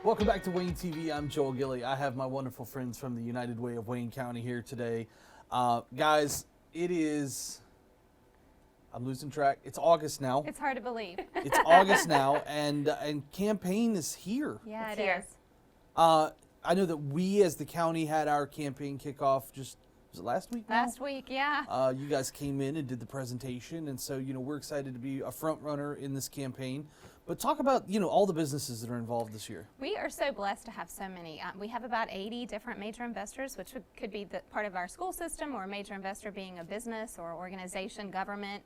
Welcome back to Wayne TV. I'm Joel Gilly. I have my wonderful friends from the United Way of Wayne County here today. Guys, it is, I'm losing track. It's August now. It's hard to believe. It's August now, and campaign is here. Yeah, It's it here. is. I know that we as the county had our campaign kickoff was it last week now? Last week, yeah. You guys came in and did the presentation, and so, we're excited to be a front runner in this campaign. But talk about, all the businesses that are involved this year. We are so blessed to have so many. We have about 80 different major investors, which could be part of our school system, or a major investor being a business or organization, government.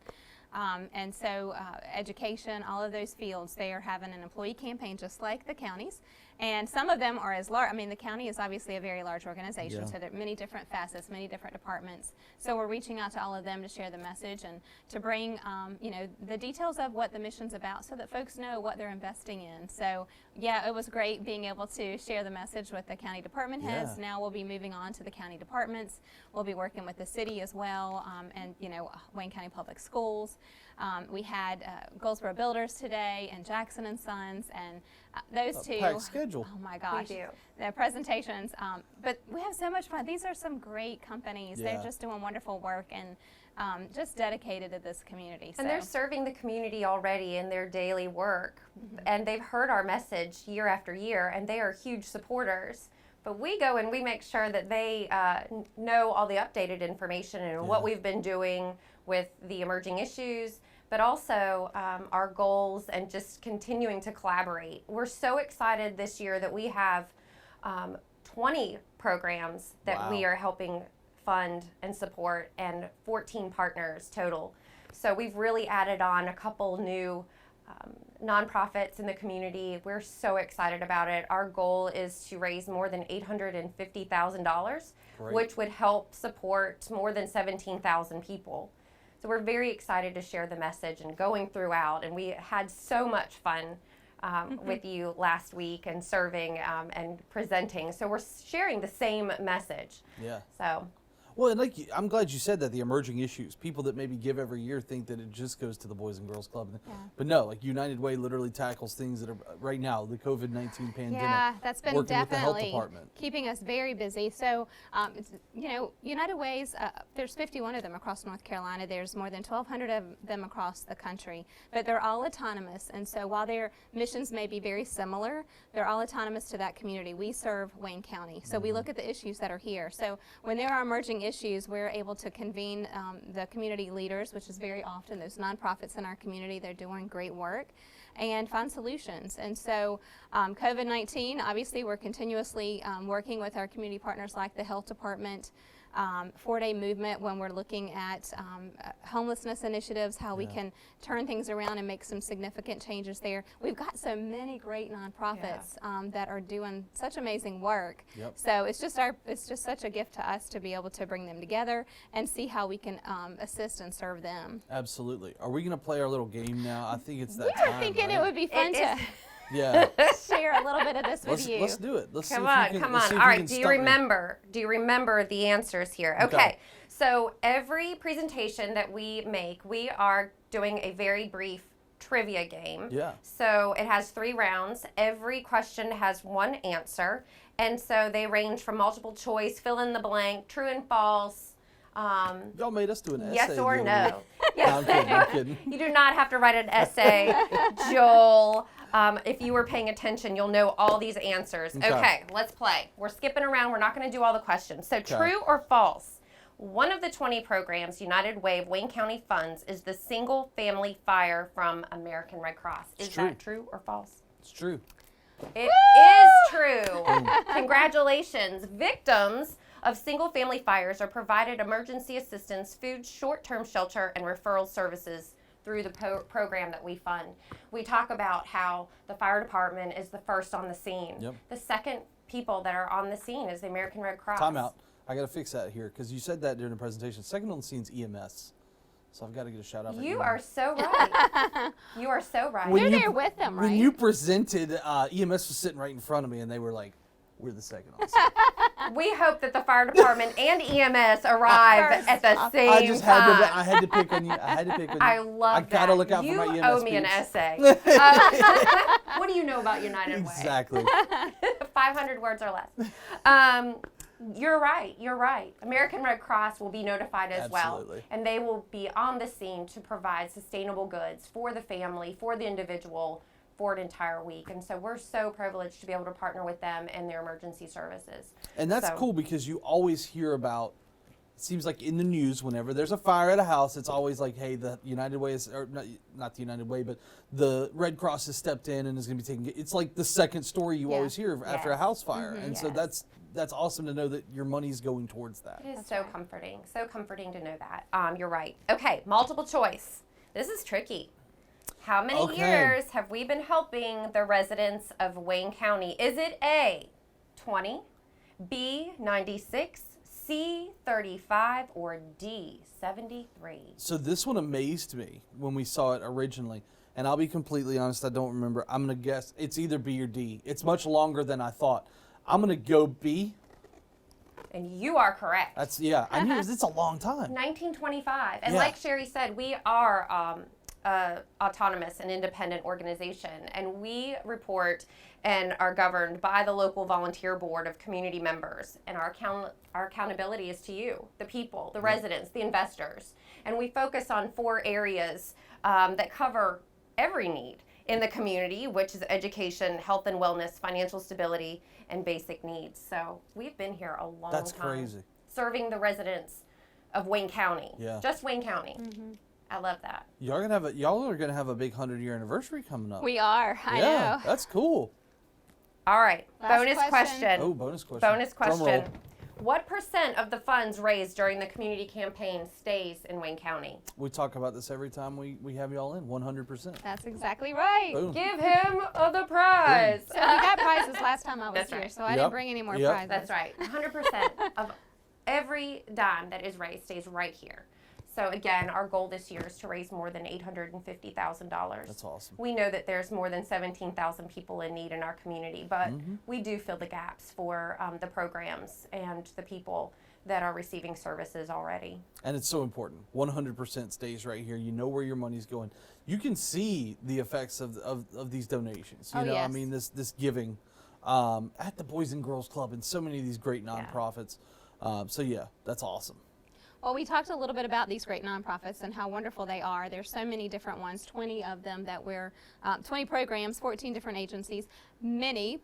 And so education, all of those fields, they are having an employee campaign just like the counties. And some of them are as large. I mean, the county is obviously a very large organization, Yeah. so there are many different facets, many different departments. So we're reaching out to all of them to share the message and to bring, the details of what the mission's about so that folks know what they're investing in. So, yeah, it was great being able to share the message with the county department heads. Yeah. Now we'll be moving on to the county departments. We'll be working with the city as well, and, Wayne County Public Schools. We had Goldsboro Builders today and Jackson and Sons, and those two. Packed schedule. Oh my gosh, We do. the presentations. But we have so much fun. These are some great companies. Yeah. They're just doing wonderful work and just dedicated to this community. And they're serving the community already in their daily work. And they've heard our message year after year, and they are huge supporters. But we go and we make sure that they know all the updated information and what we've been doing with the emerging issues, but also our goals and just continuing to collaborate. We're so excited this year that we have 20 programs that we Wow. are helping fund and support, and 14 partners total. So we've really added on a couple new nonprofits in the community. We're so excited about it. Our goal is to raise more than $850,000, Great. which would help support more than 17,000 people. So we're very excited to share the message and going throughout. And we had so much fun with you last week and serving and presenting. So we're sharing the same message. Yeah. So Well, and I'm glad you said that, the emerging issues. People that maybe give every year think that it just goes to the Boys and Girls Club. Yeah. But no, United Way literally tackles things that are right now, the COVID-19 pandemic. Yeah, that's been working with the health definitely department. keeping us very busy. So, United Ways, there's 51 of them across North Carolina. There's more than 1,200 of them across the country, but they're all autonomous. And so while their missions may be very similar, they're all autonomous to that community. We serve Wayne County, so we look at the issues that are here. So when there are emerging issues, we're able to convene the community leaders, which is very often those nonprofits in our community. They're doing great work, and find solutions. And so COVID-19, obviously we're continuously working with our community partners like the health department, 4-Day movement when we're looking at homelessness initiatives, how we can turn things around and make some significant changes there. We've got so many great nonprofits that are doing such amazing work. Yep. So it's just such a gift to us to be able to bring them together and see how we can assist and serve them. Absolutely. Are we going to play our little game now? I think it's that We time. were thinking right? it would be fun It to is- Yeah. share a little bit of this with you. Let's do it. Let's Come see if on, you can, come let's on. see if All you right, can do you stump me. remember? Do you remember the answers here? Okay. Okay. So every presentation that we make, we are doing a very brief trivia game. Yeah. So it has 3 rounds. Every question has 1 answer. And so they range from multiple choice, fill in the blank, true and false. Y'all made us do an essay. Yes the or other no. week. No, I'm kidding. I'm kidding. You do not have to write an essay, Joel. If you were paying attention, you'll know all these answers. Okay. Okay, let's play. We're skipping around. We're not going to do all the questions. So true or false? One of the 20 programs United Way of Wayne County funds is the Single Family Fire from American Red Cross. Is true. that true or false? It's true. It is true. Congratulations. Victims of single-family fires are provided emergency assistance, food, short-term shelter, and referral services through the program that we fund. We talk about how the fire department is the first on the scene. Yep. The second people that are on the scene is the American Red Cross. Time out. I got to fix that here because you said that during the presentation. Second on the scene is EMS. So I've got to get a shout out for You EMS. are so right. You are so right. When You're you- there with them, right? When you presented, EMS was sitting right in front of me, and they were like, "We're the second on the scene." We hope that the fire department and EMS arrive First at the off. same I just time. had to pick on you. I had to pick on you. I love I that. gotta look out you for my EMS owe me an peeps. essay. What do you know about United Way? Exactly. 500 words or less. You're right. You're right. American Red Cross will be notified as Absolutely. well, and they will be on the scene to provide sustainable goods for the family, for the individual, for an entire week. And so we're so privileged to be able to partner with them and their emergency services. And that's So- cool because you always hear about, it seems like in the news, whenever there's a fire at a house, it's always like, hey, the United Way is, or not the United Way, but the Red Cross has stepped in and is going to be taking, it's like the second story you Yeah. always hear after a Yes. house fire. And so Yes. that's awesome to know that your money's going towards that. It is That's so right. comforting. So comforting to know that. You're right. Okay, multiple choice. This is tricky. How many Okay. years have we been helping the residents of Wayne County? Is it A, 20, B, 96, C, 35, or D, 73? So this one amazed me when we saw it originally. And I'll be completely honest, I don't remember. I'm going to guess it's either B or D. It's much longer than I thought. I'm going to go B. And you are correct. That's, yeah, I knew it's a long time. 1925. And Yeah. like Sherry said, we are autonomous and independent organization, and we report and are governed by the local volunteer board of community members. And our accountability is to you, the people, the residents, the investors. And we focus on 4 areas that cover every need in the community, which is education, health and wellness, financial stability, and basic needs. So we've been here a long That's time. crazy. Serving the residents of Wayne County. Yeah. Just Wayne County. Mm-hmm. I love that. Y'all are gonna have a big 100-year anniversary coming up. We are. I yeah, know. that's cool. All right. Last Bonus question. question. Oh, bonus question. Bonus Drum question. roll. What % of the funds raised during the community campaign stays in Wayne County? We talk about this every time we have y'all in. 100%. That's exactly right. Boom. Give him the prize. So we got prizes last time I was That's here, right. so I Yep. didn't bring any more Yep. prizes. That's right. 100% of every dime that is raised stays right here. So again, our goal this year is to raise more than $850,000. That's awesome. We know that there's more than 17,000 people in need in our community, but we do fill the gaps for the programs and the people that are receiving services already. And it's so important. 100% stays right here. You know where your money's going. You can see the effects of these donations. You Oh, know, I yes. mean, this giving at the Boys and Girls Club and so many of these great nonprofits. So yeah, that's awesome. Well, we talked a little bit about these great nonprofits and how wonderful they are. There's so many different ones, 20 of them that we're, 20 programs, 14 different agencies. Many,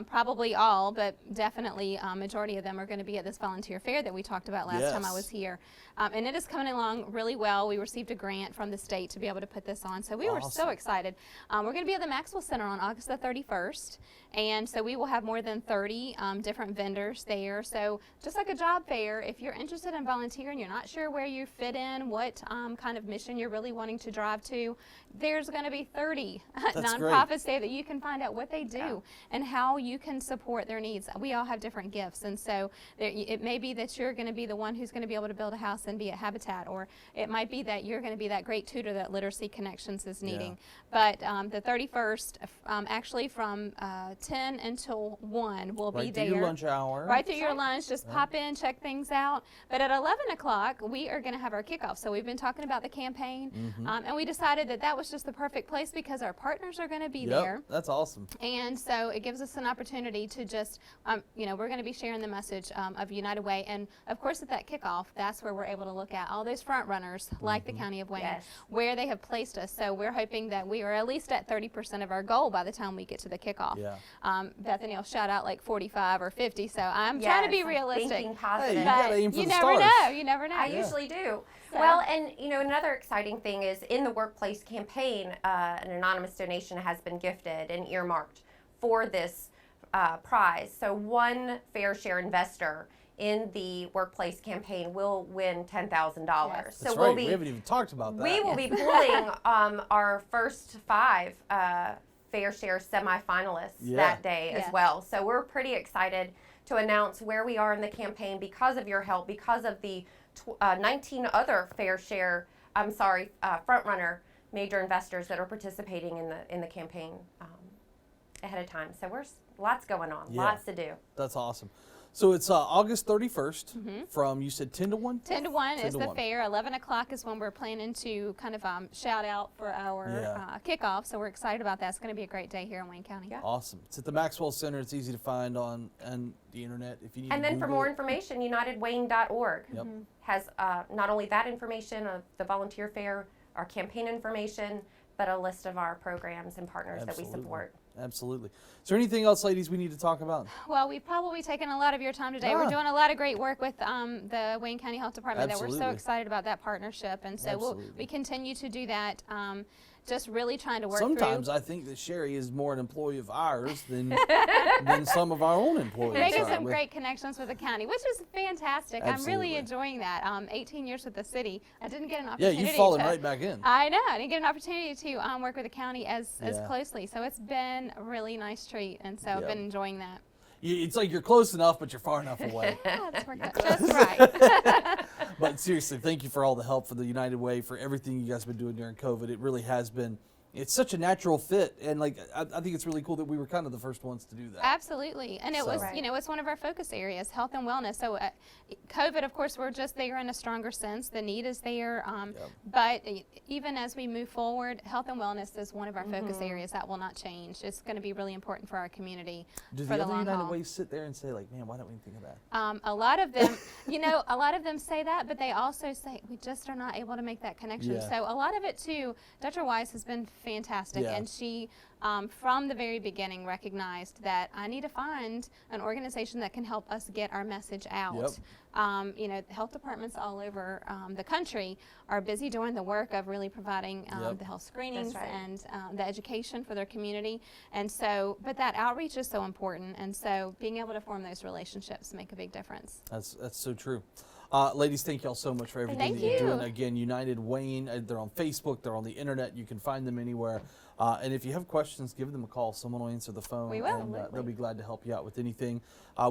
probably all, but definitely majority of them are going to be at this volunteer fair that we talked about last time I Yes. was here. And it is coming along really well. We received a grant from the state to be able to put this on, so we were so Awesome. excited. We're going to be at the Maxwell Center on August the 31st, and so we will have more than 30 different vendors there. So just like a job fair, if you're interested in volunteering, you're not sure where you fit in, what kind of mission you're really wanting to drive to, there's going to be 30 That's great. nonprofits there that you can find out what they do and how you can support their needs. We all have different gifts, and so it may be that you're going to be the one who's going to be able to build a house and be at Habitat, or it might be that you're going to be that great tutor that Literacy Connections is needing. But the 31st, actually from 10 until 1, will be Right there. through your lunch hour. Right through your lunch, just pop in, check things out. But at 11 o'clock, we are going to have our kickoff. So we've been talking about the campaign, and we decided that that was just the perfect place because our partners are going to be Yep, there. that's awesome. And so it gives us an opportunity to just, we're going to be sharing the message of United Way. And of course, at that kickoff, that's where we're able to look at all those front runners, like the County of Wayne, Yes. where they have placed us. So we're hoping that we are at least at 30% of our goal by the time we get to the kickoff. Yeah. Bethany will shout out like 45 or 50. So I'm trying to be Yes, realistic. Thinking Hey, positive. you gotta aim for you the never stars. know. You never know. I usually do. So- Well, and another exciting thing is in the workplace campaign, an anonymous donation has been gifted and earmarked for this prize. So one fair share investor in the workplace campaign will win $10,000. Yes. So That's we'll right. be We haven't even talked about that. we will be pulling our first 5 fair share semifinalists Yeah. that day Yes. as well. So we're pretty excited to announce where we are in the campaign because of your help, because of the 19 other front runner major investors that are participating in the campaign ahead of time. So lots going on, Yeah. lots to do. That's awesome. So it's August 31st from, you said 10 to 1? 10 to 1 10 is to the 1. fair. 11 o'clock is when we're planning to kind of shout out for our kickoff. So we're excited about that. It's going to be a great day here in Wayne County. Yeah. Awesome. It's at the Maxwell Center. It's easy to find on the internet if you need And to then for Google more it. information, UnitedWayne.org Yep. has not only that information of the volunteer fair, our campaign information, but a list of our programs and partners that we Absolutely. support. Absolutely. Is there anything else, ladies, we need to talk about? Well, we've probably taken a lot of your time today. We're doing a lot of great work with the Wayne County Health Department. That we're so Absolutely. excited about that partnership, and so Absolutely. we continue to do that. Just really trying to work Sometimes through. I think that Sherry is more an employee of ours than some of our own employees. Making are. some great connections with the county, which is fantastic. I'm Absolutely. really enjoying that. 18 years with the city. I didn't get an Yeah, opportunity you've fallen to, right back in. I know. I didn't get an opportunity to work with the county as Yeah. closely. So it's been a really nice treat, and so I've Yeah. been enjoying that. It's like you're close enough, but you're far enough away. Oh, it's worked out just right. But seriously, thank you for all the help for the United Way, for everything you guys have been doing during COVID. It really has been. It's such a natural fit, and like I think it's really cool that we were kind of the first ones to do that. Absolutely, and it So- was, Right. it's one of our focus areas, health and wellness. So, COVID, of course, we're just there in a stronger sense. The need is there, but even as we move forward, health and wellness is one of our focus areas that will not change. It's going to be really important for our community Do for the the other long United haul. Ways sit there and say like, man, why don't we think of that? A lot of them, a lot of them say that, but they also say we just are not able to make that connection. Yeah. So a lot of it too, Dr. Weiss has been fantastic, Yeah. and she, from the very beginning, recognized that I need to find an organization that can help us get our message out. Health departments all over the country are busy doing the work of really providing the health screenings That's right. and the education for their community. And so, but that outreach is so important. And so being able to form those relationships make a big difference. That's so true. Ladies, thank y'all so much for everything Thank that you're doing. you. Again, United Wayne, they're on Facebook, they're on the internet. You can find them anywhere. And if you have questions, give them a call. Someone will answer the phone. We will. And they'll be glad to help you out with anything.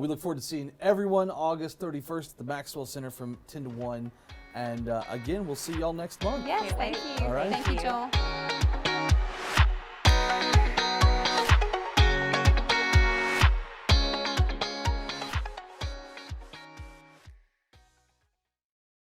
We look forward to seeing everyone August 31st at the Maxwell Center from 10 to 1. And again, we'll see y'all next month. Yes, thank you. All right. Thank you, Joel.